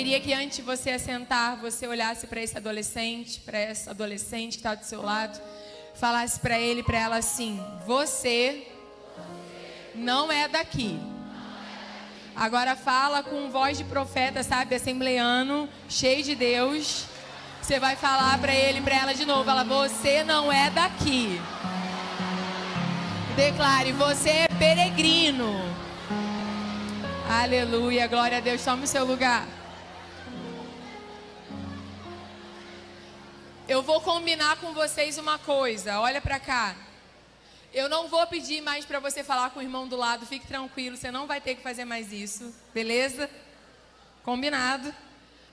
queria que antes de você assentar, você olhasse para esse adolescente, para essa adolescente que está do seu lado, falasse para ele, para ela assim: você não é daqui. Agora fala com voz de profeta, sabe, assembleano, cheio de Deus. Você vai falar para ele, para ela de novo. Fala: você não é daqui. Declare: você é peregrino. Aleluia, glória a Deus. Tome o seu lugar. Eu vou combinar com vocês uma coisa. Olha para cá. Eu não vou pedir mais para você falar com o irmão do lado. Fique tranquilo, você não vai ter que fazer mais isso. Beleza? Combinado.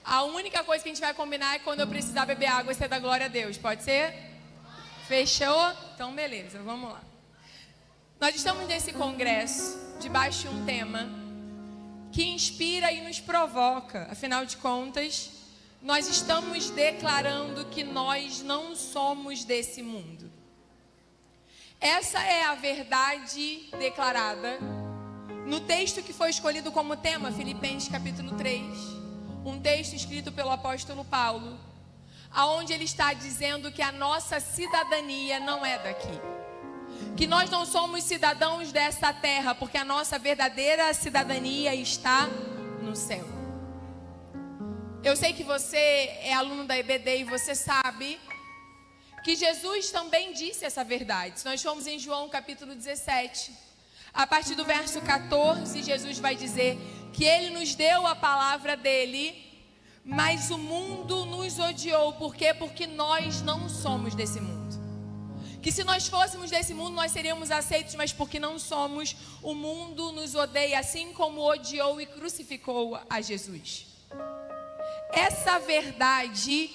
A única coisa que a gente vai combinar é quando eu precisar beber água, você dá glória a Deus. Pode ser? Fechou? Então beleza, vamos lá. Nós estamos nesse congresso debaixo de um tema que inspira e nos provoca. Afinal de contas, nós estamos declarando que nós não somos desse mundo. Essa é a verdade declarada no texto que foi escolhido como tema, Filipenses capítulo 3. Um texto escrito pelo apóstolo Paulo, aonde ele está dizendo que a nossa cidadania não é daqui. Que nós não somos cidadãos dessa terra, porque a nossa verdadeira cidadania está no céu. Eu sei que você é aluno da EBD e você sabe que Jesus também disse essa verdade. Se nós formos em João capítulo 17, a partir do verso 14, Jesus vai dizer que Ele nos deu a palavra dEle, mas o mundo nos odiou. Por quê? Porque nós não somos desse mundo. Que se nós fôssemos desse mundo, nós seríamos aceitos, mas porque não somos, o mundo nos odeia, assim como odiou e crucificou a Jesus. Essa verdade,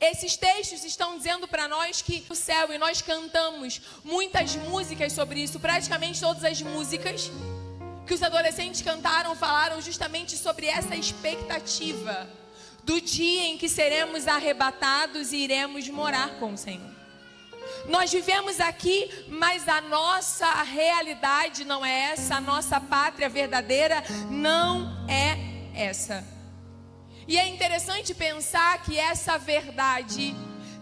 esses textos estão dizendo para nós que o céu, e nós cantamos muitas músicas sobre isso, praticamente todas as músicas que os adolescentes cantaram, falaram justamente sobre essa expectativa do dia em que seremos arrebatados e iremos morar com o Senhor. Nós vivemos aqui, mas a nossa realidade não é essa, a nossa pátria verdadeira não é essa. E é interessante pensar que essa verdade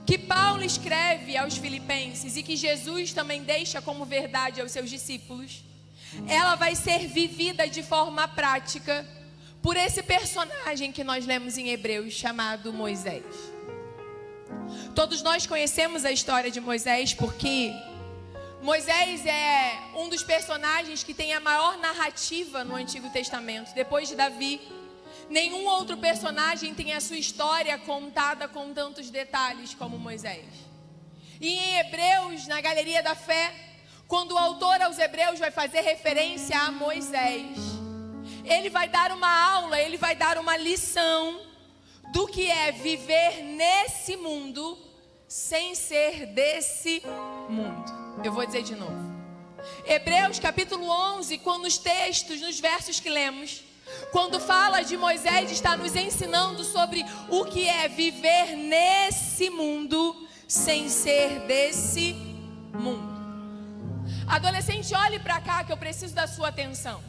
que Paulo escreve aos Filipenses e que Jesus também deixa como verdade aos seus discípulos, ela vai ser vivida de forma prática por esse personagem que nós lemos em Hebreus, chamado Moisés. Todos nós conhecemos a história de Moisés porque Moisés é um dos personagens que tem a maior narrativa no Antigo Testamento. Depois de Davi, nenhum outro personagem tem a sua história contada com tantos detalhes como Moisés. E em Hebreus, na Galeria da Fé, quando o autor aos Hebreus vai fazer referência a Moisés, ele vai dar uma aula, ele vai dar uma lição do que é viver nesse mundo sem ser desse mundo. Eu vou dizer de novo. Hebreus capítulo 11, quando os textos, nos versos que lemos, quando fala de Moisés, está nos ensinando sobre o que é viver nesse mundo sem ser desse mundo. Adolescente, olhe para cá que eu preciso da sua atenção.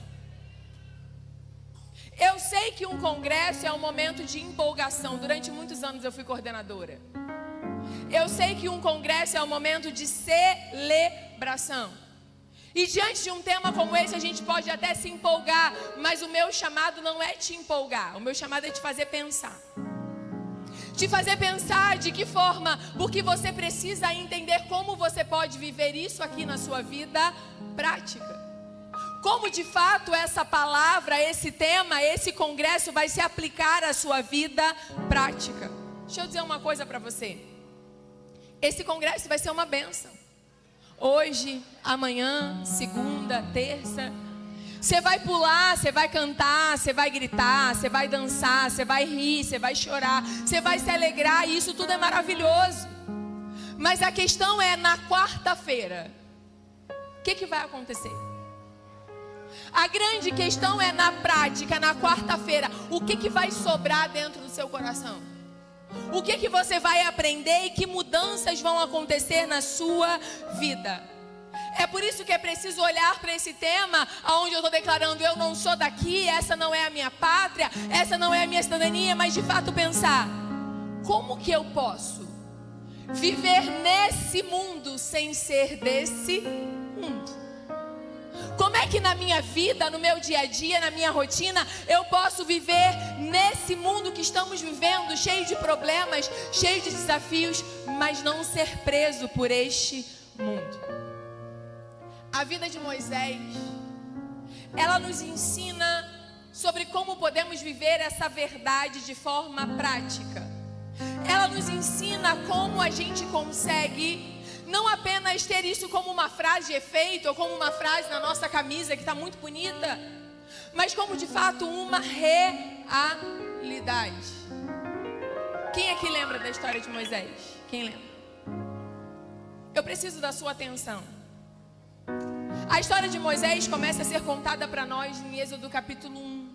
Eu sei que um congresso é um momento de empolgação. Durante muitos anos eu fui coordenadora. Eu sei que um congresso é um momento de celebração. E diante de um tema como esse a gente pode até se empolgar, mas o meu chamado não é te empolgar. O meu chamado é te fazer pensar. Te fazer pensar de que forma, porque você precisa entender como você pode viver isso aqui na sua vida prática. Como de fato essa palavra, esse tema, esse congresso vai se aplicar à sua vida prática. Deixa eu dizer uma coisa para você. Esse congresso vai ser uma bênção. Hoje, amanhã, segunda, terça. Você vai pular, você vai cantar, você vai gritar, você vai dançar, você vai rir, você vai chorar, você vai se alegrar, e isso tudo é maravilhoso. Mas a questão é, na quarta-feira, o que vai acontecer? A grande questão é na prática, na quarta-feira, o que vai sobrar dentro do seu coração? O que você vai aprender e que mudanças vão acontecer na sua vida? É por isso que é preciso olhar para esse tema, onde eu estou declarando, eu não sou daqui, essa não é a minha pátria, essa não é a minha cidadania, mas de fato pensar, como que eu posso viver nesse mundo sem ser desse mundo? Como é que na minha vida, no meu dia a dia, na minha rotina, eu posso viver nesse mundo que estamos vivendo, cheio de problemas, cheio de desafios, mas não ser preso por este mundo? A vida de Moisés, ela nos ensina sobre como podemos viver essa verdade de forma prática. Ela nos ensina como a gente consegue não apenas ter isso como uma frase de efeito ou como uma frase na nossa camisa que está muito bonita, mas como de fato uma realidade. Quem aqui lembra da história de Moisés? Quem lembra? Eu preciso da sua atenção. A história de Moisés começa a ser contada para nós em Êxodo capítulo 1.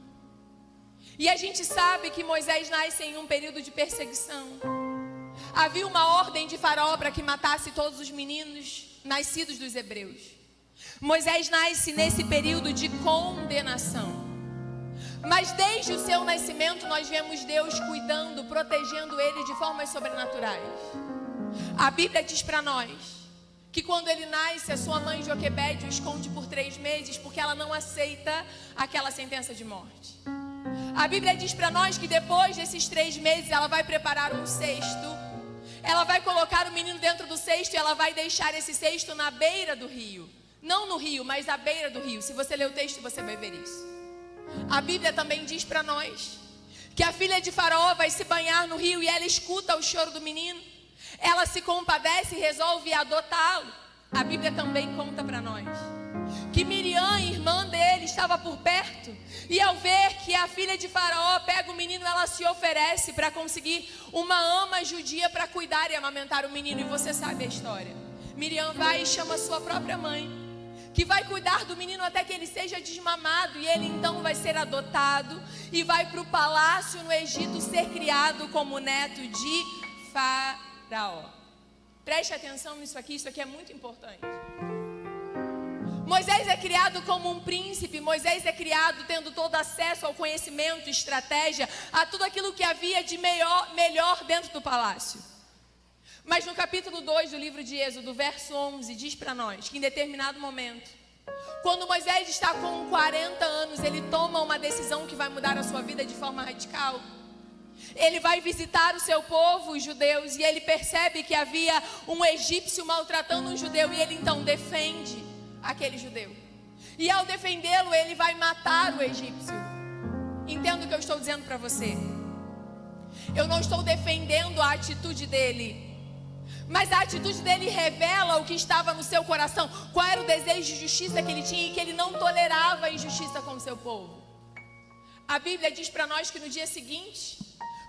E a gente sabe que Moisés nasce em um período de perseguição. Havia uma ordem de Faraó para que matasse todos os meninos nascidos dos hebreus. Moisés nasce nesse período de condenação. Mas desde o seu nascimento nós vemos Deus cuidando, protegendo ele de formas sobrenaturais. A Bíblia diz para nós que quando ele nasce, a sua mãe Joquebede o esconde por 3 meses, porque ela não aceita aquela sentença de morte. A Bíblia diz para nós que depois desses 3 meses, ela vai preparar um cesto. Ela vai colocar o menino dentro do cesto e ela vai deixar esse cesto na beira do rio. Não no rio, mas à beira do rio. Se você ler o texto, você vai ver isso. A Bíblia também diz para nós que a filha de Faraó vai se banhar no rio e ela escuta o choro do menino. Ela se compadece e resolve adotá-lo. A Bíblia também conta para nós que Miriam, irmã dele, estava por perto. E ao ver que a filha de Faraó pega o menino, ela se oferece para conseguir uma ama judia para cuidar e amamentar o menino. E você sabe a história. Miriam vai e chama a sua própria mãe, que vai cuidar do menino até que ele seja desmamado. E ele então vai ser adotado e vai para o palácio no Egito ser criado como neto de Faraó. Preste atenção nisso aqui, isso aqui é muito importante. Moisés é criado como um príncipe. Moisés é criado tendo todo acesso ao conhecimento, estratégia, a tudo aquilo que havia de melhor dentro do palácio. Mas no capítulo 2 do livro de Êxodo, verso 11, diz para nós que em determinado momento, quando Moisés está com 40 anos, ele toma uma decisão que vai mudar a sua vida de forma radical. Ele vai visitar o seu povo, os judeus, e ele percebe que havia um egípcio maltratando um judeu, e ele então defende aquele judeu. E ao defendê-lo, ele vai matar o egípcio. Entenda o que eu estou dizendo para você. Eu não estou defendendo a atitude dele, mas a atitude dele revela o que estava no seu coração. Qual era o desejo de justiça que ele tinha e que ele não tolerava a injustiça com o seu povo. A Bíblia diz para nós que no dia seguinte,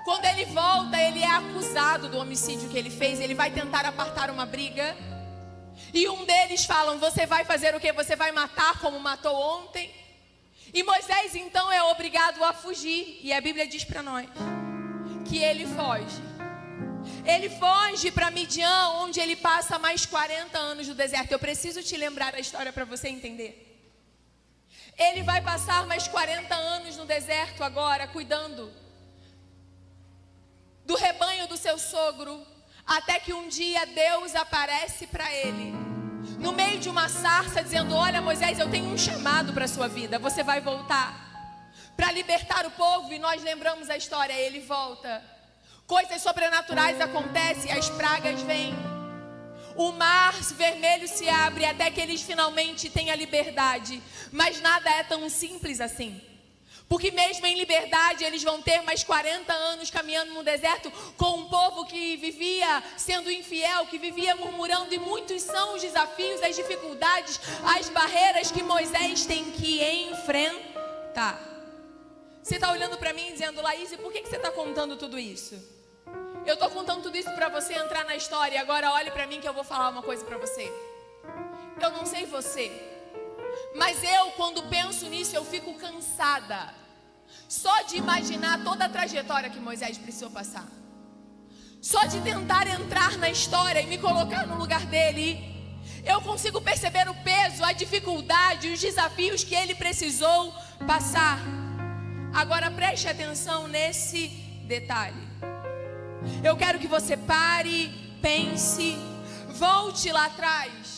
quando ele volta, ele é acusado do homicídio que ele fez. Ele vai tentar apartar uma briga. E um deles falam, você vai fazer o quê? Você vai matar como matou ontem? E Moisés então é obrigado a fugir. E a Bíblia diz para nós que ele foge. Ele foge para Midian, onde ele passa mais 40 anos no deserto. Eu preciso te lembrar a história para você entender. Ele vai passar mais 40 anos no deserto agora, cuidando do rebanho do seu sogro, até que um dia Deus aparece para ele, no meio de uma sarça, dizendo, olha Moisés, eu tenho um chamado para a sua vida, você vai voltar para libertar o povo. E nós lembramos a história, ele volta, coisas sobrenaturais acontecem, as pragas vêm, o mar vermelho se abre até que eles finalmente têm a liberdade. Mas nada é tão simples assim, porque mesmo em liberdade eles vão ter mais 40 anos caminhando no deserto com um povo que vivia sendo infiel, que vivia murmurando. E muitos são os desafios, as dificuldades, as barreiras que Moisés tem que enfrentar. Você está olhando para mim dizendo, Laís, por que você está contando tudo isso? Eu estou contando tudo isso para você entrar na história. E agora olhe para mim que eu vou falar uma coisa para você. Eu não sei você, mas eu, quando penso nisso, eu fico cansada só de imaginar toda a trajetória que Moisés precisou passar. Só de tentar entrar na história e me colocar no lugar dele Eu consigo perceber o peso, a dificuldade, os desafios que ele precisou passar. Agora preste atenção nesse detalhe. Eu quero que você pare, pense, volte lá atrás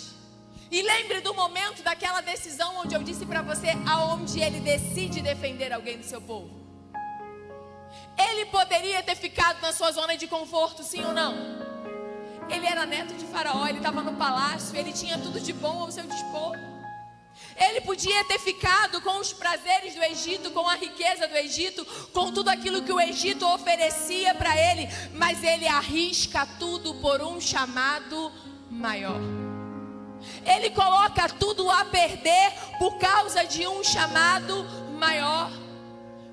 e lembre do momento daquela decisão onde eu disse para você aonde ele decide defender alguém do seu povo. Ele poderia ter ficado na sua zona de conforto, sim ou não? Ele era neto de Faraó, ele estava no palácio, ele tinha tudo de bom ao seu dispor. Ele podia ter ficado com os prazeres do Egito, com a riqueza do Egito, com tudo aquilo que o Egito oferecia para ele, mas ele arrisca tudo por um chamado maior. Ele coloca tudo a perder por causa de um chamado maior.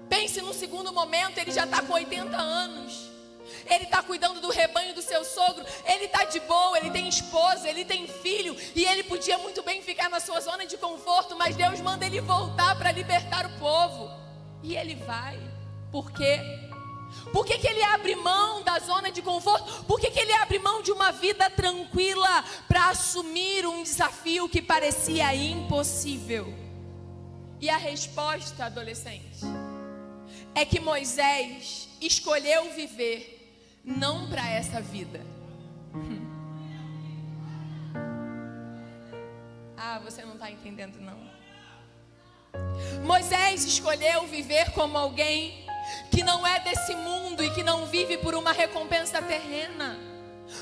Pense no segundo momento, ele já está com 80 anos. Ele está cuidando do rebanho do seu sogro. Ele está de boa, ele tem esposa, ele tem filho. E ele podia muito bem ficar na sua zona de conforto, mas Deus manda ele voltar para libertar o povo. E ele vai. Por quê? Por que ele abre mão da zona de conforto? Por que ele abre mão de uma vida tranquila para assumir um desafio que parecia impossível? E a resposta, adolescente, é que Moisés escolheu viver não para essa vida. Ah, você não está entendendo não. Moisés escolheu viver como alguém que não é desse mundo e que não vive por uma recompensa terrena.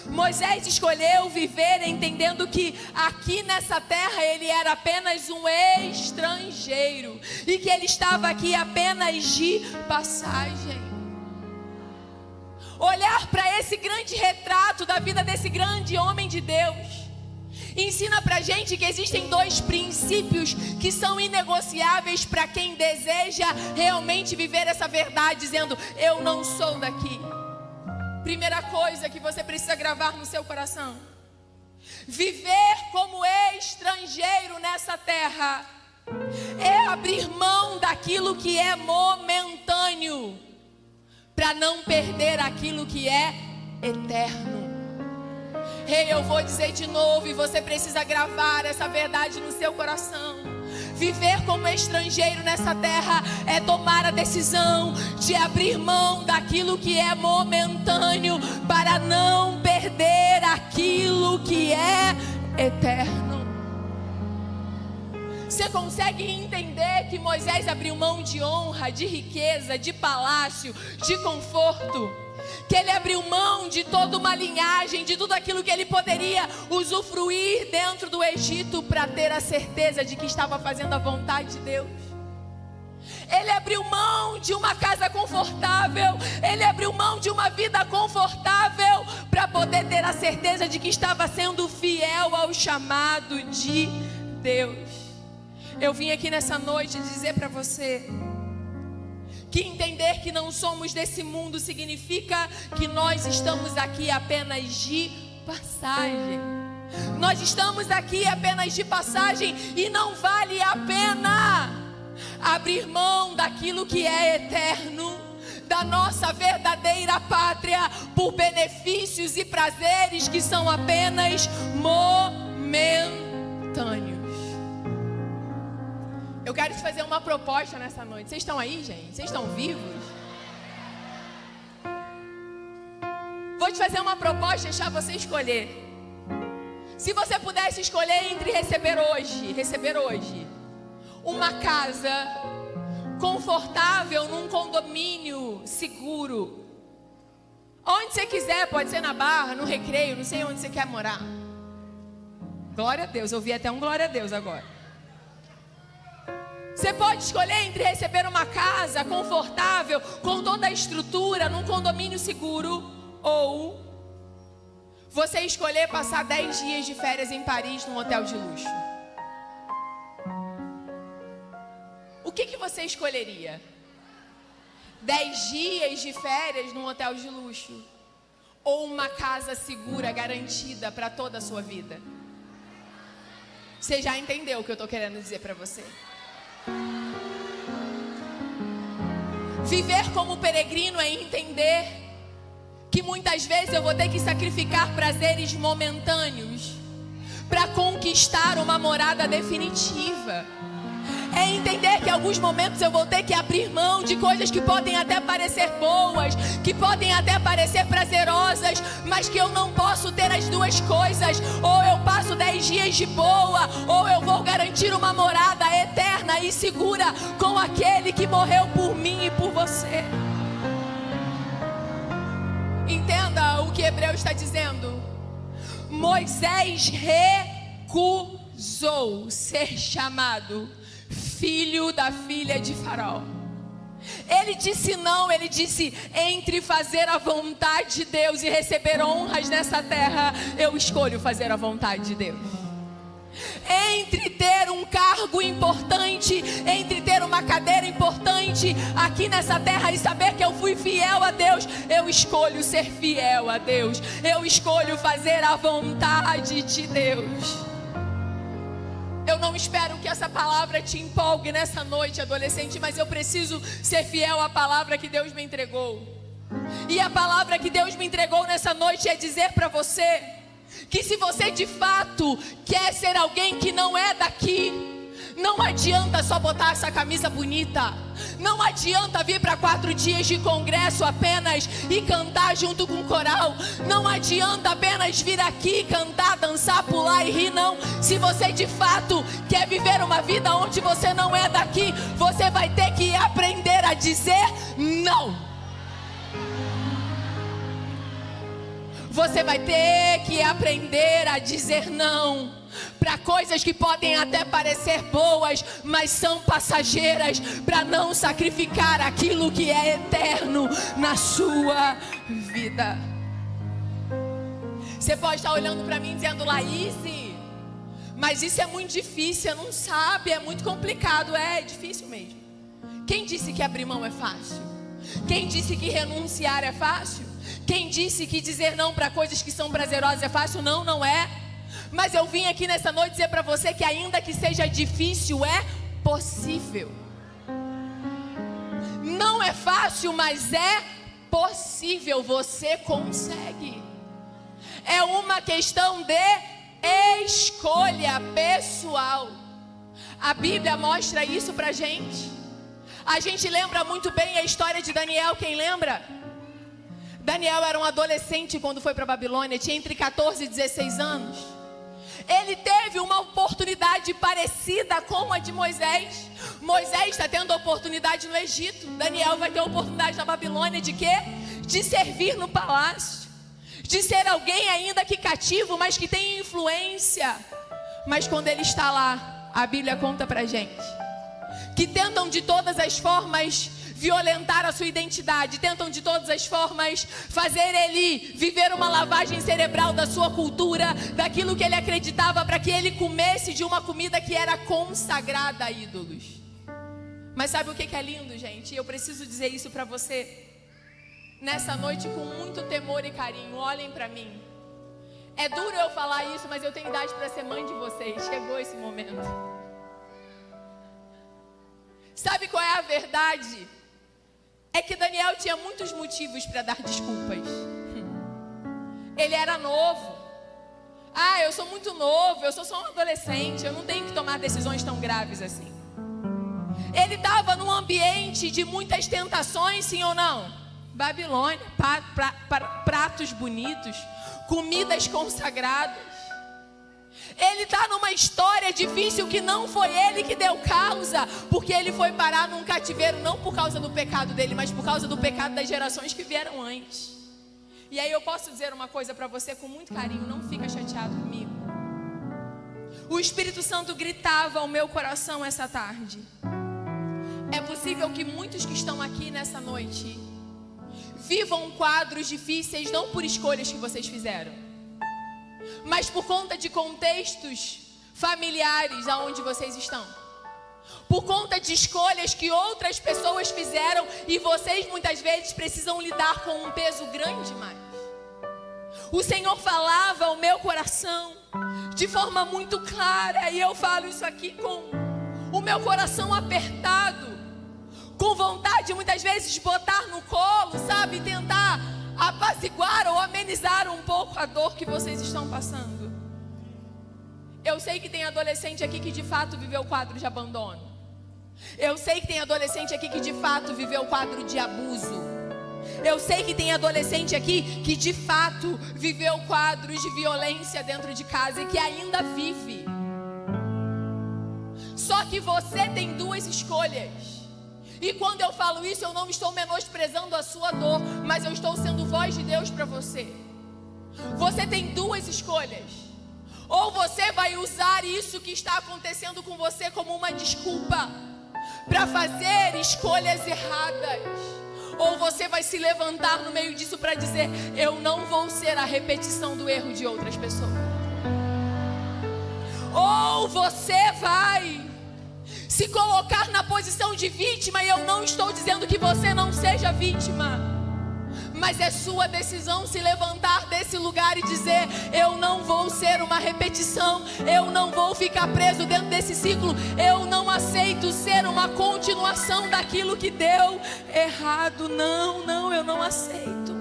Moisés escolheu viver entendendo que aqui nessa terra ele era apenas um estrangeiro e que ele estava aqui apenas de passagem. Olhar para esse grande retrato da vida desse grande homem de Deus ensina pra gente que existem dois princípios que são inegociáveis para quem deseja realmente viver essa verdade, dizendo: eu não sou daqui. Primeira coisa que você precisa gravar no seu coração: viver como estrangeiro nessa terra é abrir mão daquilo que é momentâneo para não perder aquilo que é eterno. Ei, eu vou dizer de novo e você precisa gravar essa verdade no seu coração. Viver como estrangeiro nessa terra é tomar a decisão de abrir mão daquilo que é momentâneo para não perder aquilo que é eterno. Você consegue entender que Moisés abriu mão de honra, de riqueza, de palácio, de conforto? Que ele abriu mão de toda uma linhagem, de tudo aquilo que ele poderia usufruir dentro do Egito para ter a certeza de que estava fazendo a vontade de Deus. Ele abriu mão de uma casa confortável, ele abriu mão de uma vida confortável para poder ter a certeza de que estava sendo fiel ao chamado de Deus. Eu vim aqui nessa noite dizer para você que entender que não somos desse mundo significa que nós estamos aqui apenas de passagem. Nós estamos aqui apenas de passagem e não vale a pena abrir mão daquilo que é eterno, da nossa verdadeira pátria, por benefícios e prazeres que são apenas momentâneos. Eu quero te fazer uma proposta nessa noite. Vocês estão aí, gente? Vocês estão vivos? Vou te fazer uma proposta e deixar você escolher. Se você pudesse escolher entre receber hoje uma casa confortável num condomínio seguro, onde você quiser, pode ser na Barra, no Recreio, não sei onde você quer morar. Glória a Deus, eu vi até um glória a Deus agora. Você pode escolher entre receber uma casa confortável, com toda a estrutura, num condomínio seguro, ou você escolher passar 10 dias de férias em Paris, num hotel de luxo. O que você escolheria? 10 dias de férias num hotel de luxo, ou uma casa segura, garantida para toda a sua vida? Você já entendeu o que eu estou querendo dizer para você? Viver como peregrino é entender que muitas vezes eu vou ter que sacrificar prazeres momentâneos para conquistar uma morada definitiva. É entender que em alguns momentos eu vou ter que abrir mão de coisas que podem até parecer boas, que podem até parecer prazerosas, mas que eu não posso ter as duas coisas. Ou eu passo 10 dias de boa, ou eu vou garantir uma morada eterna e segura com aquele que morreu por mim e por você. Entenda o que Hebreu está dizendo. Moisés recusou ser chamado filho da filha de Faraó. Ele disse não, ele disse: entre fazer a vontade de Deus e receber honras nessa terra, eu escolho fazer a vontade de Deus. Entre ter um cargo importante, entre ter uma cadeira importante aqui nessa terra e saber que eu fui fiel a Deus, eu escolho ser fiel a Deus. Eu escolho fazer a vontade de Deus. Eu não espero que essa palavra te empolgue nessa noite, adolescente, mas eu preciso ser fiel à palavra que Deus me entregou. E a palavra que Deus me entregou nessa noite é dizer para você que se você de fato quer ser alguém que não é daqui, não adianta só botar essa camisa bonita, não adianta vir para 4 dias de congresso apenas e cantar junto com o coral, não adianta apenas vir aqui, cantar, dançar, pular e rir, não. Se você de fato quer viver uma vida onde você não é daqui, você vai ter que aprender a dizer não. Você vai ter que aprender a dizer não para coisas que podem até parecer boas, mas são passageiras, para não sacrificar aquilo que é eterno na sua vida. Você pode estar olhando para mim dizendo: Laís, mas isso é muito difícil, você não sabe, é muito complicado. É difícil mesmo. Quem disse que abrir mão é fácil? Quem disse que renunciar é fácil? Quem disse que dizer não para coisas que são prazerosas é fácil? Não, não é. Mas eu vim aqui nessa noite dizer para você que ainda que seja difícil, é possível. Não é fácil, mas é possível. Você consegue. É uma questão de escolha pessoal. A Bíblia mostra isso pra gente. A gente lembra muito bem a história de Daniel. Quem lembra? Daniel era um adolescente quando foi para a Babilônia, tinha entre 14 e 16 anos. Ele teve uma oportunidade parecida com a de Moisés. Moisés está tendo a oportunidade no Egito. Daniel vai ter a oportunidade na Babilônia de quê? De servir no palácio. De ser alguém ainda que cativo, mas que tem influência. Mas quando ele está lá, a Bíblia conta pra gente que tentam de todas as formas violentar a sua identidade, tentam de todas as formas fazer ele viver uma lavagem cerebral da sua cultura, daquilo que ele acreditava, para que ele comesse de uma comida que era consagrada a ídolos. Mas sabe o que é lindo, gente? Eu preciso dizer isso para você nessa noite com muito temor e carinho. Olhem para mim. É duro eu falar isso, mas eu tenho idade para ser mãe de vocês. Chegou esse momento. Sabe qual é a verdade? É que Daniel tinha muitos motivos para dar desculpas. Ele era novo. Ah, eu sou muito novo, eu sou só um adolescente, eu não tenho que tomar decisões tão graves assim. Ele estava num ambiente de muitas tentações, sim ou não? Babilônia, pratos bonitos, comidas consagradas. Ele está numa história difícil que não foi ele que deu causa, porque ele foi parar num cativeiro não por causa do pecado dele, mas por causa do pecado das gerações que vieram antes. E aí eu posso dizer uma coisa para você com muito carinho, não fica chateado comigo. O Espírito Santo gritava ao meu coração essa tarde: é possível que muitos que estão aqui nessa noite vivam quadros difíceis não por escolhas que vocês fizeram, mas por conta de contextos familiares aonde vocês estão, por conta de escolhas que outras pessoas fizeram e vocês muitas vezes precisam lidar com um peso grande demais. O Senhor falava ao meu coração de forma muito clara, e eu falo isso aqui com o meu coração apertado, com vontade muitas vezes de botar no colo, sabe, tentar apaziguar ou amenizar um pouco a dor que vocês estão passando. Eu sei que tem adolescente aqui que de fato viveu o quadro de abandono. Eu sei que tem adolescente aqui que de fato viveu o quadro de abuso. Eu sei que tem adolescente aqui que de fato viveu quadros de violência dentro de casa e que ainda vive. Só que você tem duas escolhas. E quando eu falo isso, eu não estou menosprezando a sua dor, mas eu estou sendo voz de Deus para você. Você tem duas escolhas. Ou você vai usar isso que está acontecendo com você como uma desculpa para fazer escolhas erradas. Ou você vai se levantar no meio disso para dizer: eu não vou ser a repetição do erro de outras pessoas. Ou você vai se colocar na posição de vítima, e eu não estou dizendo que você não seja vítima, mas é sua decisão se levantar desse lugar e dizer: eu não vou ser uma repetição, eu não vou ficar preso dentro desse ciclo, eu não aceito ser uma continuação daquilo que deu errado. Não, eu não aceito.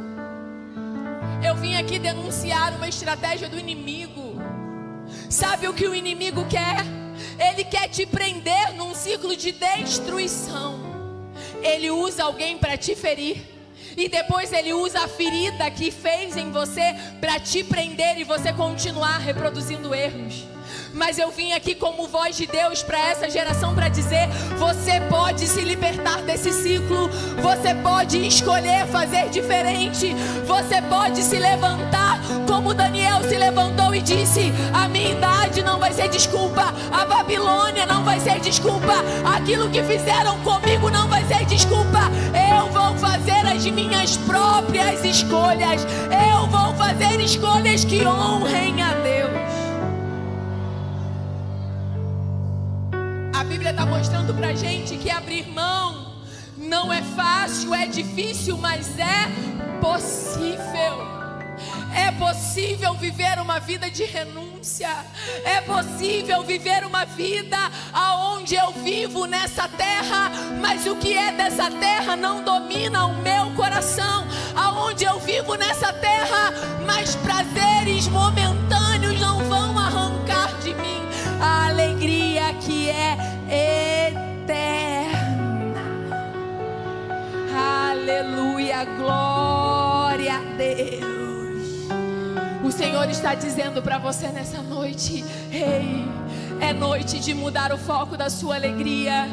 Eu vim aqui denunciar uma estratégia do inimigo. Sabe o que o inimigo quer? Ele quer te prender num ciclo de destruição. Ele usa alguém para te ferir, e depois ele usa a ferida que fez em você para te prender e você continuar reproduzindo erros. Mas eu vim aqui como voz de Deus para essa geração para dizer: você pode se libertar desse ciclo, você pode escolher fazer diferente, você pode se levantar como Daniel se levantou e disse: a minha idade não vai ser desculpa, a Babilônia não vai ser desculpa, aquilo que fizeram comigo não vai ser desculpa, eu vou fazer as minhas próprias escolhas, eu vou fazer escolhas que honrem a Deus. A Bíblia está mostrando pra gente que abrir mão não é fácil, é difícil, mas é possível. É possível viver uma vida de renúncia. É possível viver uma vida aonde eu vivo nessa terra, mas o que é dessa terra não domina o meu coração. Aonde eu vivo nessa terra, mas prazeres momentâneos não vão arrancar de mim a alegria que é eterna. Aleluia, glória a Deus. O Senhor está dizendo para você nessa noite: ei, é noite de mudar o foco da sua alegria.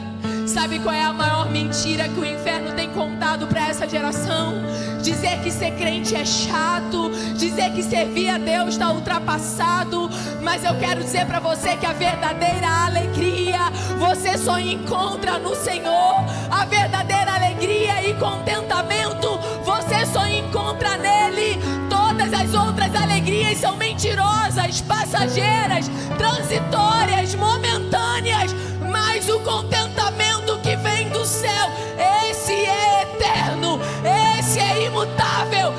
Sabe qual é a maior mentira que o inferno tem contado para essa geração? Dizer que ser crente é chato, dizer que servir a Deus está ultrapassado. Mas eu quero dizer para você que a verdadeira alegria você só encontra no Senhor. A verdadeira alegria e contentamento você só encontra nele. Todas as outras alegrias são mentirosas, passageiras, transitórias, momentâneas. Mas o contentamento que vem do céu, esse é eterno, esse é imutável,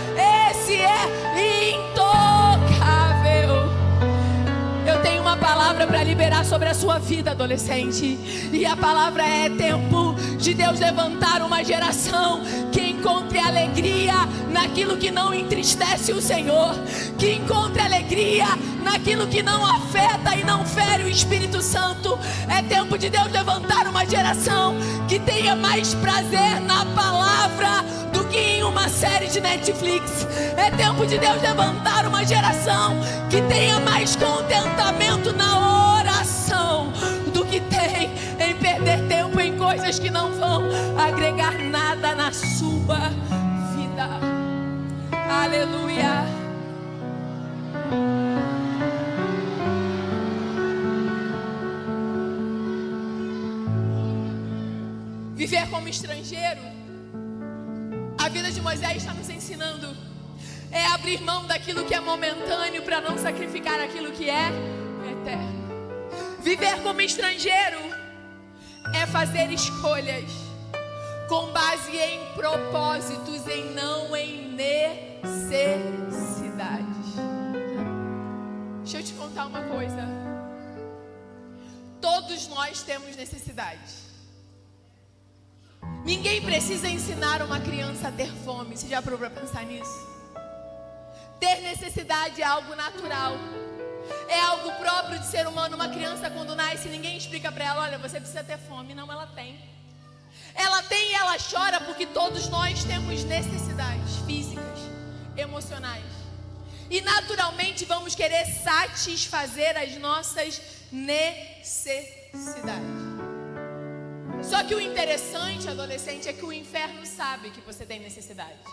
esse é intocável. Eu tenho uma palavra para liberar sobre a sua vida, adolescente. E a palavra é: tempo de Deus levantar uma geração que encontre alegria naquilo que não entristece o Senhor, que encontre alegria naquilo que não afeta e não fere o Espírito Santo. É tempo de Deus levantar uma geração que tenha mais prazer na palavra do que em uma série de Netflix. É tempo de Deus levantar uma geração que tenha mais contentamento na oração do que tem em perder tempo em coisas que não vão agregar nada na sua vida. Aleluia. Viver como estrangeiro, a vida de Moisés está nos ensinando, é abrir mão daquilo que é momentâneo para não sacrificar aquilo que é eterno. Viver como estrangeiro é fazer escolhas com base em propósitos e não em necessidades. Deixa eu te contar uma coisa. Todos nós temos necessidades. Ninguém precisa ensinar uma criança a ter fome. Você já parou para pensar nisso? Ter necessidade é algo natural. É algo próprio de ser humano. Uma criança quando nasce, ninguém explica para ela, olha, você precisa ter fome. Não, ela tem. Ela tem e ela chora porque todos nós temos necessidades físicas, emocionais. E naturalmente vamos querer satisfazer as nossas necessidades. Só que o interessante, adolescente, é que o inferno sabe que você tem necessidade.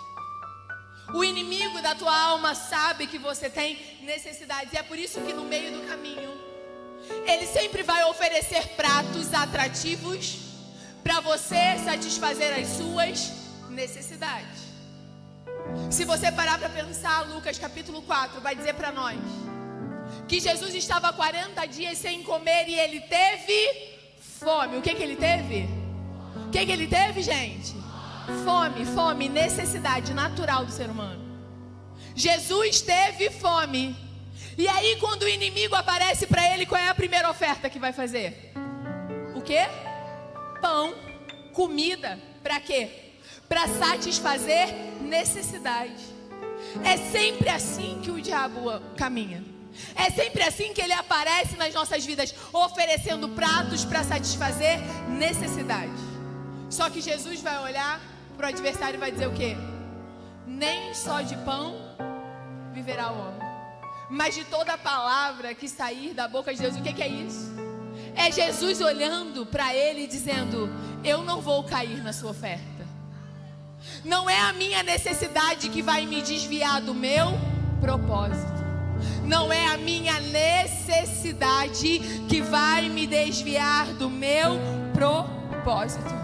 O inimigo da tua alma sabe que você tem necessidades. E é por isso que no meio do caminho, ele sempre vai oferecer pratos atrativos para você satisfazer as suas necessidades. Se você parar para pensar, Lucas capítulo 4 vai dizer para nós que Jesus estava 40 dias sem comer e ele teve fome. O que ele teve? O que ele teve, gente? Fome, necessidade natural do ser humano. Jesus teve fome. E aí quando o inimigo aparece para ele, qual é a primeira oferta que vai fazer? O quê? Pão, comida. Para quê? Para satisfazer necessidade. É sempre assim que o diabo caminha. É sempre assim que ele aparece nas nossas vidas, oferecendo pratos para satisfazer necessidade. Só que Jesus vai olhar para o adversário e vai dizer o quê? Nem só de pão viverá o homem, mas de toda a palavra que sair da boca de Deus. O que é isso? É Jesus olhando para ele e dizendo, eu não vou cair na sua oferta. Não é a minha necessidade que vai me desviar do meu propósito. Não é a minha necessidade que vai me desviar do meu propósito.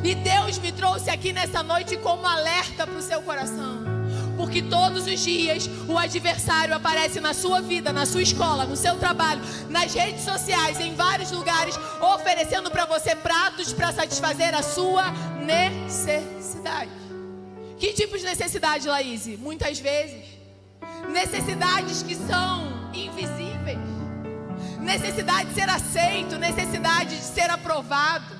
E Deus me trouxe aqui nessa noite como alerta para o seu coração. Porque todos os dias o adversário aparece na sua vida, na sua escola, no seu trabalho, nas redes sociais, em vários lugares, oferecendo para você pratos para satisfazer a sua necessidade. Que tipo de necessidade, Laís? Muitas vezes necessidades que são invisíveis. Necessidade de ser aceito, necessidade de ser aprovado,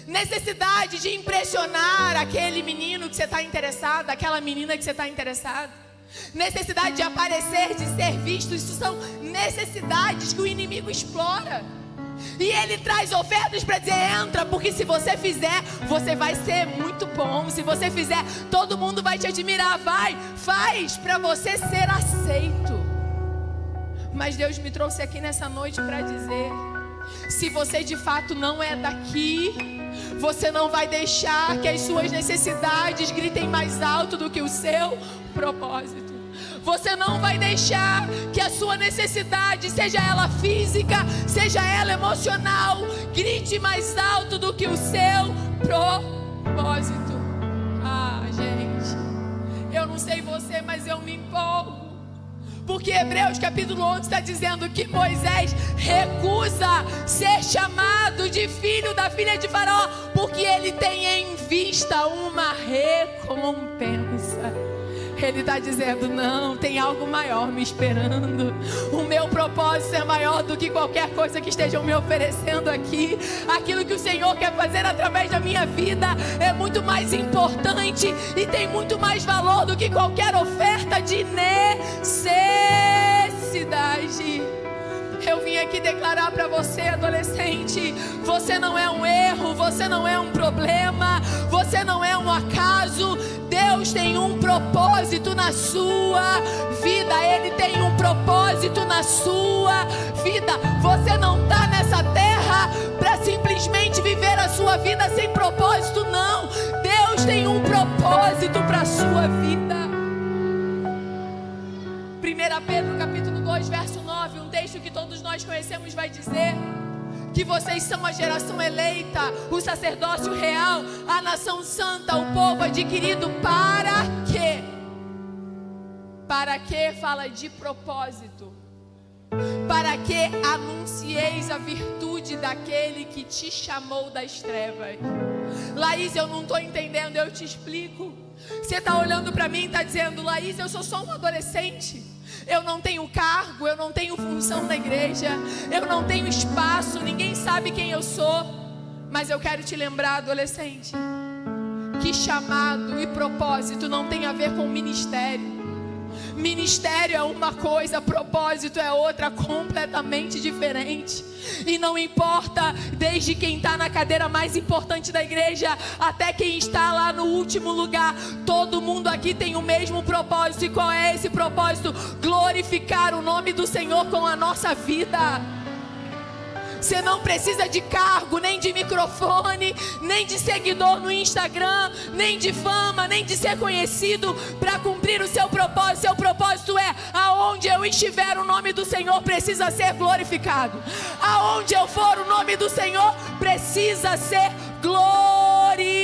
necessidade de impressionar aquele menino que você está interessado, aquela menina que você está interessado, necessidade de aparecer, de ser visto. Isso são necessidades que o inimigo explora. E ele traz ofertas para dizer, entra, porque se você fizer, você vai ser muito bom. Se você fizer, todo mundo vai te admirar. Vai, faz para você ser aceito. Mas Deus me trouxe aqui nessa noite para dizer, se você de fato não é daqui, você não vai deixar que as suas necessidades gritem mais alto do que o seu propósito. Você não vai deixar que a sua necessidade, seja ela física, seja ela emocional, grite mais alto do que o seu propósito. Ah, gente, eu não sei você, mas eu me empolgo. Porque Hebreus capítulo 11 está dizendo que Moisés recusa ser chamado de filho da filha de Faraó, porque ele tem em vista uma recompensa. Ele está dizendo, não, tem algo maior me esperando. O meu propósito é maior do que qualquer coisa que estejam me oferecendo aqui. Aquilo que o Senhor quer fazer através da minha vida é muito mais importante e tem muito mais valor do que qualquer oferta de necessidade. Eu vim aqui declarar para você, adolescente, você não é um erro, você não é um problema, você não é um acaso. Deus tem um propósito na sua vida. Ele tem um propósito na sua vida. Você não está nessa terra para simplesmente viver a sua vida sem propósito, não. Deus tem um propósito para a sua vida. 1 Pedro capítulo 2, verso 9, um texto que todos nós conhecemos, vai dizer que vocês são a geração eleita, o sacerdócio real, a nação santa, o povo adquirido. Para quê? Para que fala de propósito? Para que anuncieis a virtude daquele que te chamou das trevas. Laís, eu não estou entendendo, eu te explico. Você está olhando para mim e está dizendo, Laís, eu sou só um adolescente. Eu não tenho cargo, eu não tenho função na igreja, eu não tenho espaço, ninguém sabe quem eu sou. Mas eu quero te lembrar, adolescente, que chamado e propósito não tem a ver com ministério, Ministério é uma coisa, propósito é outra, completamente diferente. E não importa, desde quem está na cadeira mais importante da igreja até quem está lá no último lugar, todo mundo aqui tem o mesmo propósito. E qual é esse propósito? Glorificar o nome do Senhor com a nossa vida. Você não precisa de cargo, nem de microfone, nem de seguidor no Instagram, nem de fama, nem de ser conhecido para cumprir o seu propósito. Seu propósito é: aonde eu estiver, o nome do Senhor precisa ser glorificado. Aonde eu for, o nome do Senhor precisa ser glorificado.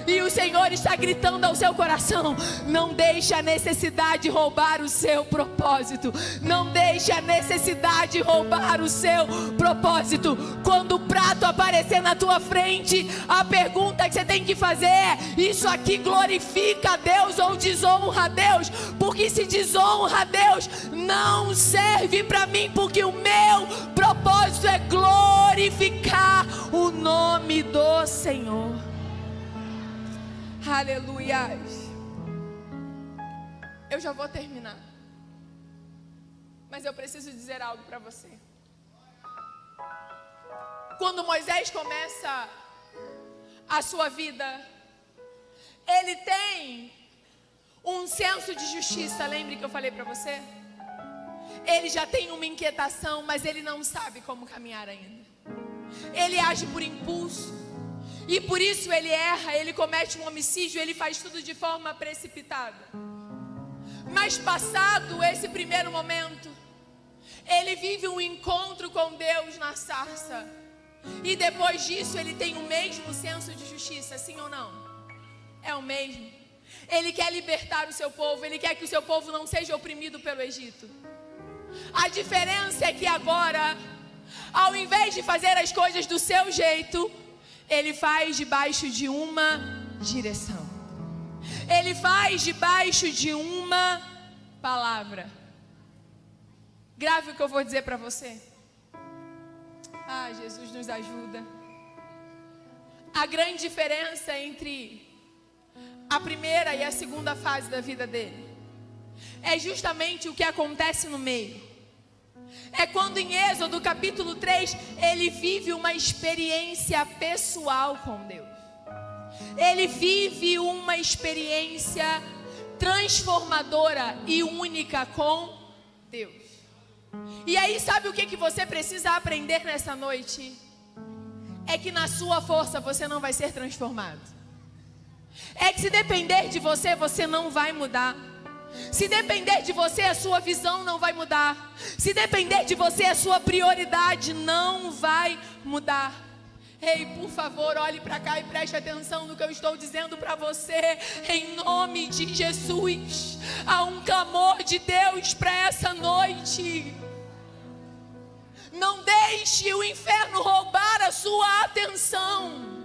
E o Senhor está gritando ao seu coração: não deixe a necessidade roubar o seu propósito. Não deixe a necessidade roubar o seu propósito. Quando o prato aparecer na tua frente, a pergunta que você tem que fazer é: isso aqui glorifica a Deus ou desonra a Deus? Porque se desonra a Deus, não serve para mim, porque o meu propósito é glorificar o nome do Senhor. Aleluia. Eu já vou terminar, mas eu preciso dizer algo para você. Quando Moisés começa a sua vida, ele tem um senso de justiça. Lembre que eu falei para você? Ele já tem uma inquietação, mas ele não sabe como caminhar ainda. Ele age por impulso. E por isso ele erra, ele comete um homicídio, ele faz tudo de forma precipitada. Mas passado esse primeiro momento, ele vive um encontro com Deus na sarça. E depois disso ele tem o mesmo senso de justiça, sim ou não? É o mesmo. Ele quer libertar o seu povo, ele quer que o seu povo não seja oprimido pelo Egito. A diferença é que agora, ao invés de fazer as coisas do seu jeito, ele faz debaixo de uma direção. Ele faz debaixo de uma palavra. Grave o que eu vou dizer para você. Ah, Jesus nos ajuda. A grande diferença entre a primeira e a segunda fase da vida dele é justamente o que acontece no meio. É quando em Êxodo capítulo 3, ele vive uma experiência pessoal com Deus. Ele vive uma experiência transformadora e única com Deus. E aí, sabe o que você precisa aprender nessa noite? É que na sua força você não vai ser transformado. É que se depender de você, você não vai mudar. Se depender de você, a sua visão não vai mudar. Se depender de você, a sua prioridade não vai mudar. Ei, por favor, olhe para cá e preste atenção no que eu estou dizendo para você. Em nome de Jesus, há um clamor de Deus para essa noite. Não deixe o inferno roubar a sua atenção.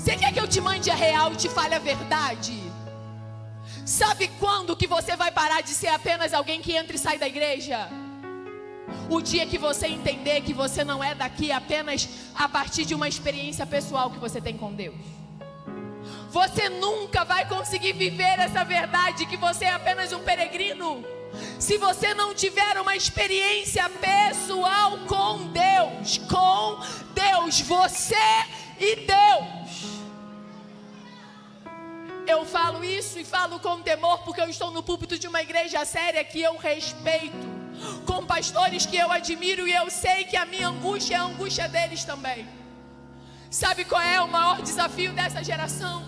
Você quer que eu te mande a real e te fale a verdade? Sabe quando que você vai parar de ser apenas alguém que entra e sai da igreja? O dia que você entender que você não é daqui apenas a partir de uma experiência pessoal que você tem com Deus. Você nunca vai conseguir viver essa verdade que você é apenas um peregrino se você não tiver uma experiência pessoal com Deus. Com Deus, você e Deus. Eu falo isso e falo com temor porque eu estou no púlpito de uma igreja séria que eu respeito, com pastores que eu admiro, e eu sei que a minha angústia é a angústia deles também. Sabe qual é o maior desafio dessa geração?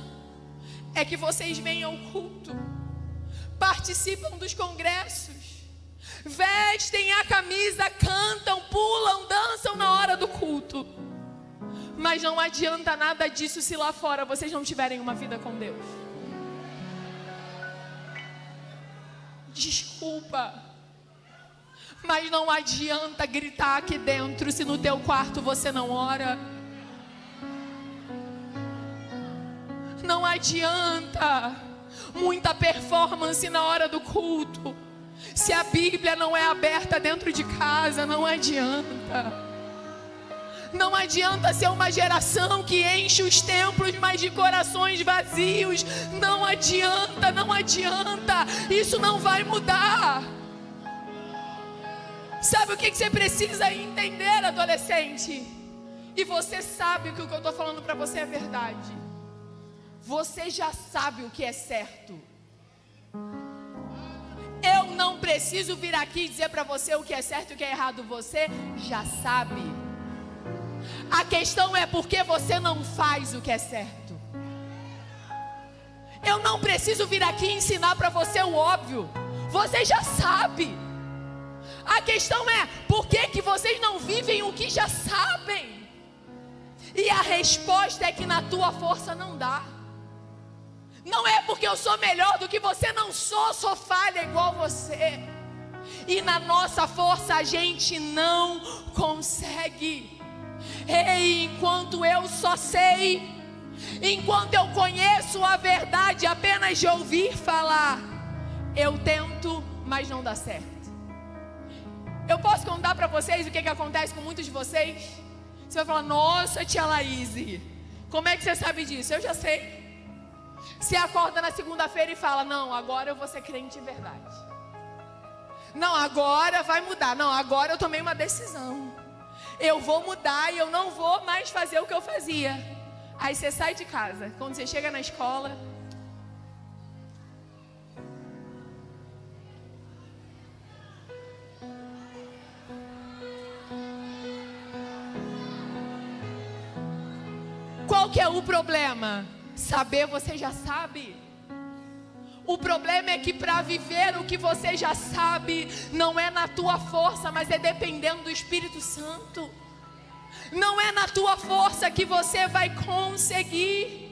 É que vocês vêm ao culto, participam dos congressos, vestem a camisa, cantam, pulam, dançam na hora do culto, mas não adianta nada disso se lá fora vocês não tiverem uma vida com Deus. Desculpa, mas não adianta gritar aqui dentro se no teu quarto você não ora. Não adianta muita performance na hora do culto Se a Bíblia não é aberta dentro de casa, não adianta. Não adianta ser uma geração que enche os templos, mas de corações vazios. Não adianta, não adianta. Isso não vai mudar. Sabe o que você precisa entender, adolescente? E você sabe que o que eu estou falando para você é verdade. Você já sabe o que é certo. Eu não preciso vir aqui e dizer para você o que é certo e o que é errado. Você já sabe. A questão é porque você não faz o que é certo. Eu não preciso vir aqui e ensinar para você o óbvio. Você já sabe. A questão é por que vocês não vivem o que já sabem. E a resposta é que na tua força não dá. Não é porque eu sou melhor do que você, não sou falha igual você. E na nossa força a gente não consegue. Ei, enquanto eu só sei, enquanto eu conheço a verdade apenas de ouvir falar, eu tento, mas não dá certo. Eu posso contar para vocês o que acontece com muitos de vocês? Você vai falar, nossa, tia Laís, como é que você sabe disso? Eu já sei. Você acorda na segunda-feira e fala, não, agora eu vou ser crente de verdade. Não, agora vai mudar. Não, agora eu tomei uma decisão. Eu vou mudar e eu não vou mais fazer o que eu fazia. Aí você sai de casa. Quando você chega na escola, qual que é o problema? Saber você já sabe. O problema é que para viver o que você já sabe, não é na tua força, mas é dependendo do Espírito Santo. Não é na tua força que você vai conseguir.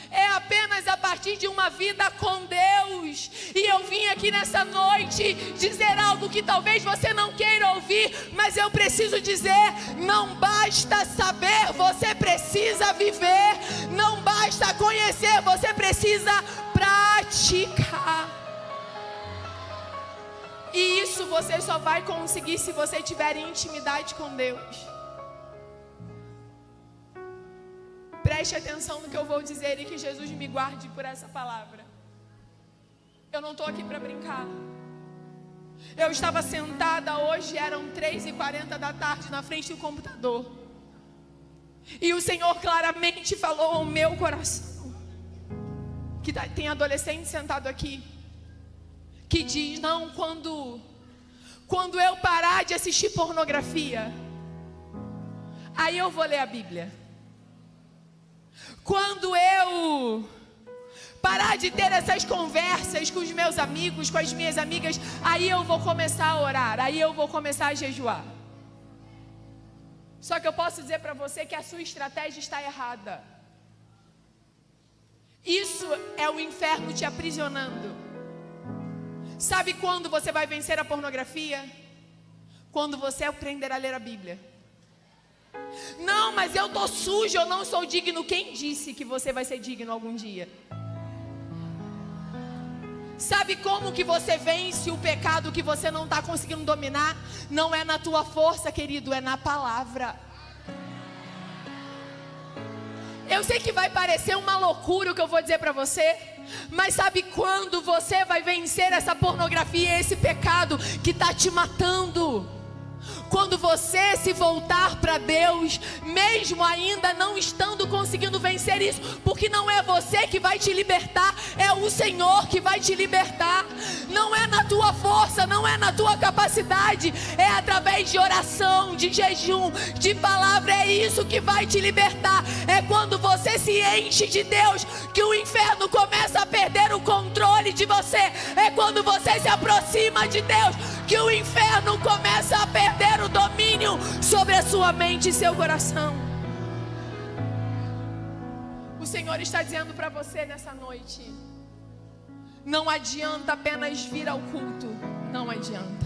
É apenas a partir de uma vida com Deus. E eu vim aqui nessa noite dizer algo que talvez você não queira ouvir, mas eu preciso dizer: não basta saber, você precisa viver. Não basta conhecer, você precisa praticar. E isso você só vai conseguir se você tiver intimidade com Deus. Preste atenção no que eu vou dizer e que Jesus me guarde por essa palavra. Eu não estou aqui para brincar. Eu estava sentada hoje, eram 3h40 da tarde, na frente do computador. E o Senhor claramente falou ao meu coração. Que tem adolescente sentado aqui, que diz, não, quando eu parar de assistir pornografia, aí eu vou ler a Bíblia. Quando eu parar de ter essas conversas com os meus amigos, com as minhas amigas, aí eu vou começar a orar, aí eu vou começar a jejuar. Só que eu posso dizer para você que a sua estratégia está errada. Isso é o inferno te aprisionando. Sabe quando você vai vencer a pornografia? Quando você aprender a ler a Bíblia. Não, mas eu tô sujo, eu não sou digno. Quem disse que você vai ser digno algum dia? Sabe como que você vence o pecado que você não está conseguindo dominar? Não é na tua força, querido, é na palavra. Eu sei que vai parecer uma loucura o que eu vou dizer para você, mas sabe quando você vai vencer essa pornografia, esse pecado que está te matando? Quando você se voltar para Deus, mesmo ainda não estando conseguindo vencer isso, porque não é você que vai te libertar, é o Senhor que vai te libertar. Não é na tua força, não é na tua capacidade, é através de oração, de jejum, de palavra. É isso que vai te libertar. É quando você se enche de Deus que o inferno começa a perder o controle de você. É quando você se aproxima de Deus que o inferno começa a perder o domínio sobre a sua mente e seu coração. O Senhor está dizendo para você nessa noite: não adianta apenas vir ao culto. Não adianta.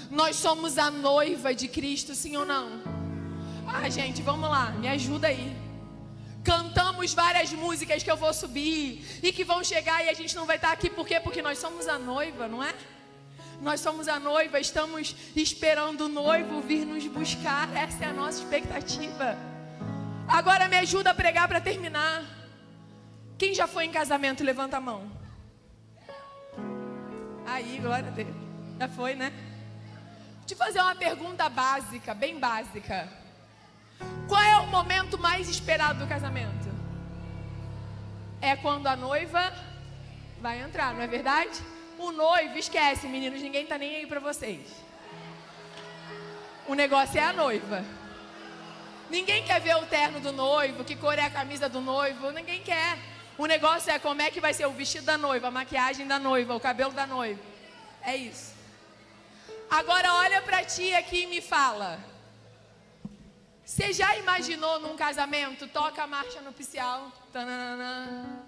Nós somos a noiva de Cristo, sim ou não? Ah, gente, vamos lá, me ajuda aí. Cantamos cantamos várias músicas que eu vou subir e que vão chegar e a gente não vai estar aqui. Por quê? Porque nós somos a noiva, não é? Nós somos a noiva, estamos esperando o noivo vir nos buscar. Essa é a nossa expectativa. Agora me ajuda a pregar para terminar. Quem já foi em casamento, levanta a mão. Aí, glória a Deus. Já foi, né? Deixa eu fazer uma pergunta básica, bem básica. Qual é o momento mais esperado do casamento? É quando a noiva vai entrar, não é verdade? O noivo, esquece, meninos, ninguém tá nem aí pra vocês. O negócio é a noiva. Ninguém quer ver o terno do noivo, que cor é a camisa do noivo, ninguém quer. O negócio é como é que vai ser o vestido da noiva, a maquiagem da noiva, o cabelo da noiva. É isso. Agora olha pra ti aqui e me fala. Você já imaginou num casamento, toca a marcha nupcial, tananana.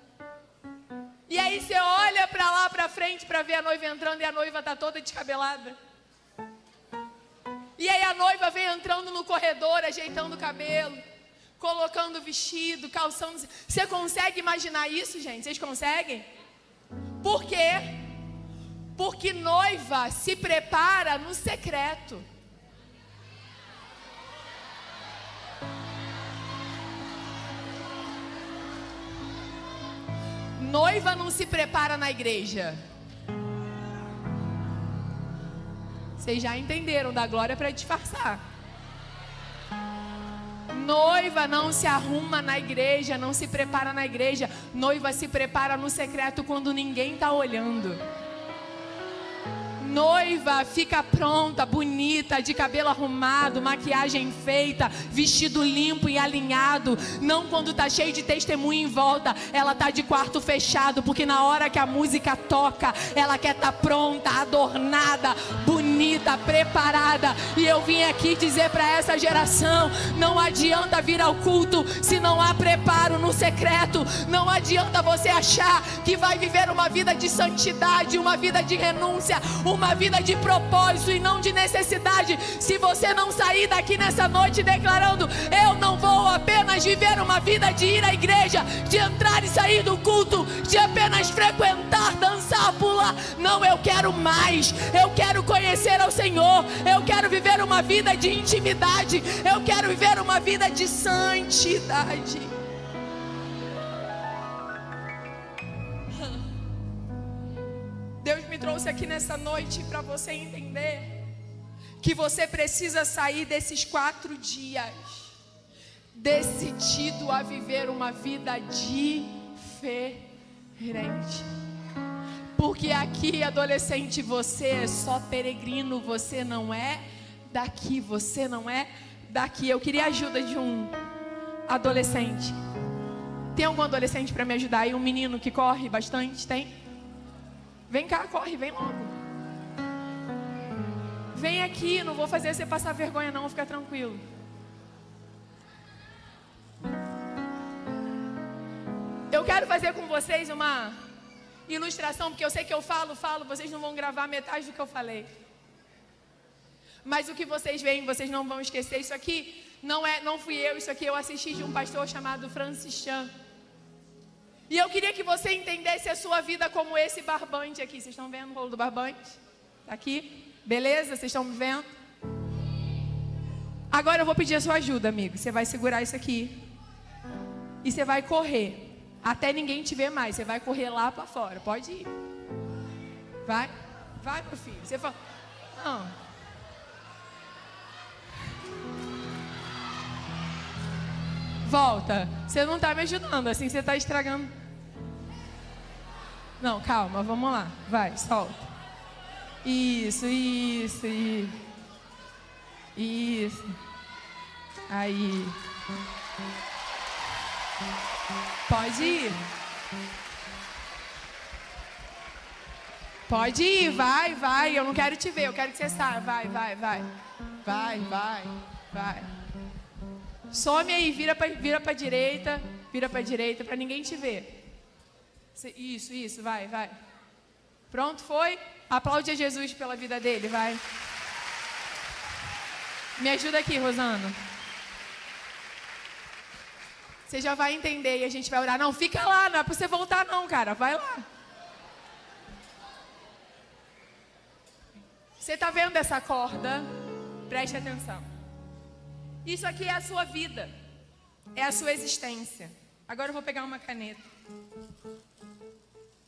E aí você olha pra lá pra frente pra ver a noiva entrando e a noiva tá toda descabelada. E aí a noiva vem entrando no corredor, ajeitando o cabelo, colocando o vestido, calçando. Você consegue imaginar isso, gente? Vocês conseguem? Por quê? Porque noiva se prepara no secreto. Noiva não se prepara na igreja. Vocês já entenderam, da glória para disfarçar. Noiva não se arruma na igreja, não se prepara na igreja. Noiva se prepara no secreto quando ninguém está olhando. Noiva fica pronta, bonita, de cabelo arrumado, maquiagem feita, vestido limpo e alinhado. Não quando tá cheio de testemunho em volta. Ela tá de quarto fechado, porque na hora que a música toca, ela quer estar pronta, adornada, bonita, preparada. E eu vim aqui dizer para essa geração: não adianta vir ao culto se não há preparo no secreto. Não adianta você achar que vai viver uma vida de santidade, uma vida de renúncia, uma vida de propósito e não de necessidade, se você não sair daqui nessa noite declarando: eu não vou apenas viver uma vida de ir à igreja, de entrar e sair do culto, de apenas frequentar, dançar, pular. Não, eu quero mais. Eu quero conhecer ao Senhor. Eu quero viver uma vida de intimidade. Eu quero viver uma vida de santidade. Deus me trouxe aqui nessa noite para você entender que você precisa sair desses 4 dias decidido a viver uma vida diferente. Porque aqui, adolescente, você é só peregrino, você não é daqui, você não é daqui. Eu queria a ajuda de um adolescente. Tem algum adolescente para me ajudar aí? Um menino que corre bastante? Tem? Vem cá, corre, vem logo. Vem aqui, não vou fazer você passar vergonha não, fica tranquilo. Eu quero fazer com vocês uma ilustração, porque eu sei que eu falo, vocês não vão gravar metade do que eu falei. Mas o que vocês veem, vocês não vão esquecer. Isso aqui não fui eu, isso aqui eu assisti de um pastor chamado Francis Chan. E eu queria que você entendesse a sua vida como esse barbante aqui. Vocês estão vendo o rolo do barbante? Tá aqui? Beleza? Vocês estão me vendo? Agora eu vou pedir a sua ajuda, amigo. Você vai segurar isso aqui. E você vai correr. Até ninguém te ver mais. Você vai correr lá para fora. Pode ir. Vai. Vai, meu filho. Você fala... Não. Volta. Você não está me ajudando. Assim você está estragando. Não, calma. Vamos lá. Vai, solta. Isso. Aí. Pode ir. Pode ir. Vai. Eu não quero te ver. Eu quero que você saia. Vai. Vai. Some aí, vira pra direita, para ninguém te ver. Isso, vai. Pronto, foi? Aplaude a Jesus pela vida dele, vai. Me ajuda aqui, Rosana. Você já vai entender e a gente vai orar. Não, fica lá, não é para você voltar não, cara. Vai lá. Você está vendo essa corda? Preste atenção. Isso aqui é a sua vida. É a sua existência. Agora eu vou pegar uma caneta.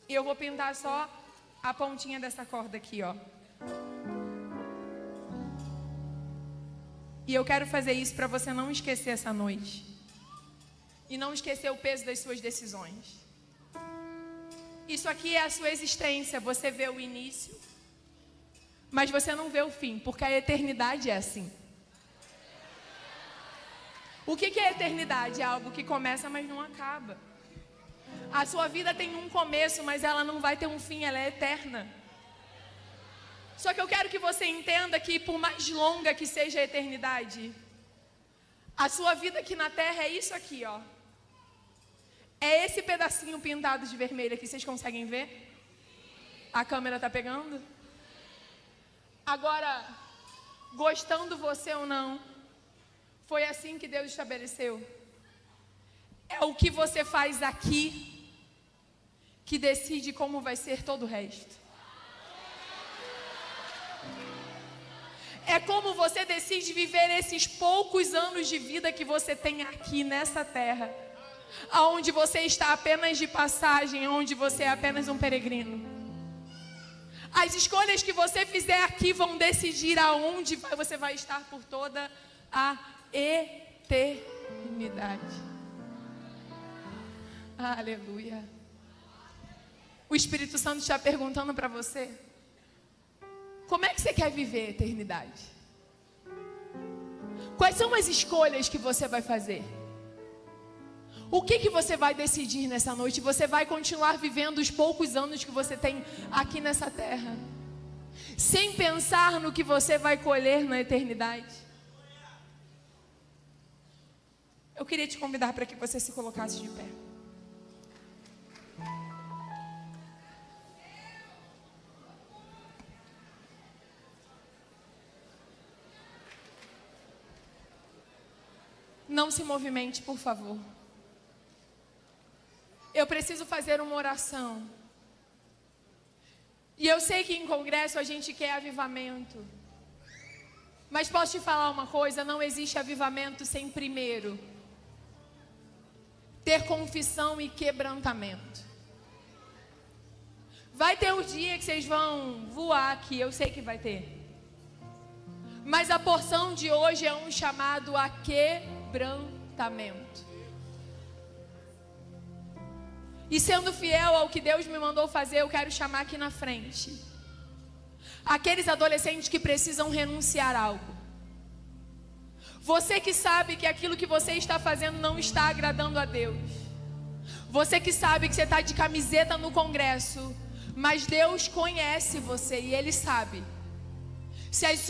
E eu vou pintar só a pontinha dessa corda aqui, ó. E eu quero fazer isso para você não esquecer essa noite. E não esquecer o peso das suas decisões. Isso aqui é a sua existência. Você vê o início, mas você não vê o fim, porque a eternidade é assim. O que é eternidade? É algo que começa, mas não acaba. A sua vida tem um começo, mas ela não vai ter um fim, ela é eterna. Só que eu quero que você entenda que por mais longa que seja a eternidade, a sua vida aqui na terra é isso aqui, ó. É esse pedacinho pintado de vermelho aqui, vocês conseguem ver? A câmera tá pegando? Agora, gostando você ou não, foi assim que Deus estabeleceu. É o que você faz aqui que decide como vai ser todo o resto. É como você decide viver esses poucos anos de vida que você tem aqui nessa terra, aonde você está apenas de passagem, onde você é apenas um peregrino. As escolhas que você fizer aqui vão decidir aonde você vai estar por toda a eternidade. Aleluia. O Espírito Santo está perguntando para você: como é que você quer viver a eternidade? Quais são as escolhas que você vai fazer? O que você vai decidir nessa noite? Você vai continuar vivendo os poucos anos que você tem aqui nessa terra, sem pensar no que você vai colher na eternidade? Eu queria te convidar para que você se colocasse de pé. Não se movimente, por favor. Eu preciso fazer uma oração. E eu sei que em congresso a gente quer avivamento. Mas posso te falar uma coisa: não existe avivamento sem primeiro ter confissão e quebrantamento. Vai ter um dia que vocês vão voar aqui, eu sei que vai ter. Mas a porção de hoje é um chamado a quebrantamento. E sendo fiel ao que Deus me mandou fazer, eu quero chamar aqui na frente aqueles adolescentes que precisam renunciar a algo. Você que sabe que aquilo que você está fazendo não está agradando a Deus. Você que sabe que você está de camiseta no congresso, mas Deus conhece você e Ele sabe se as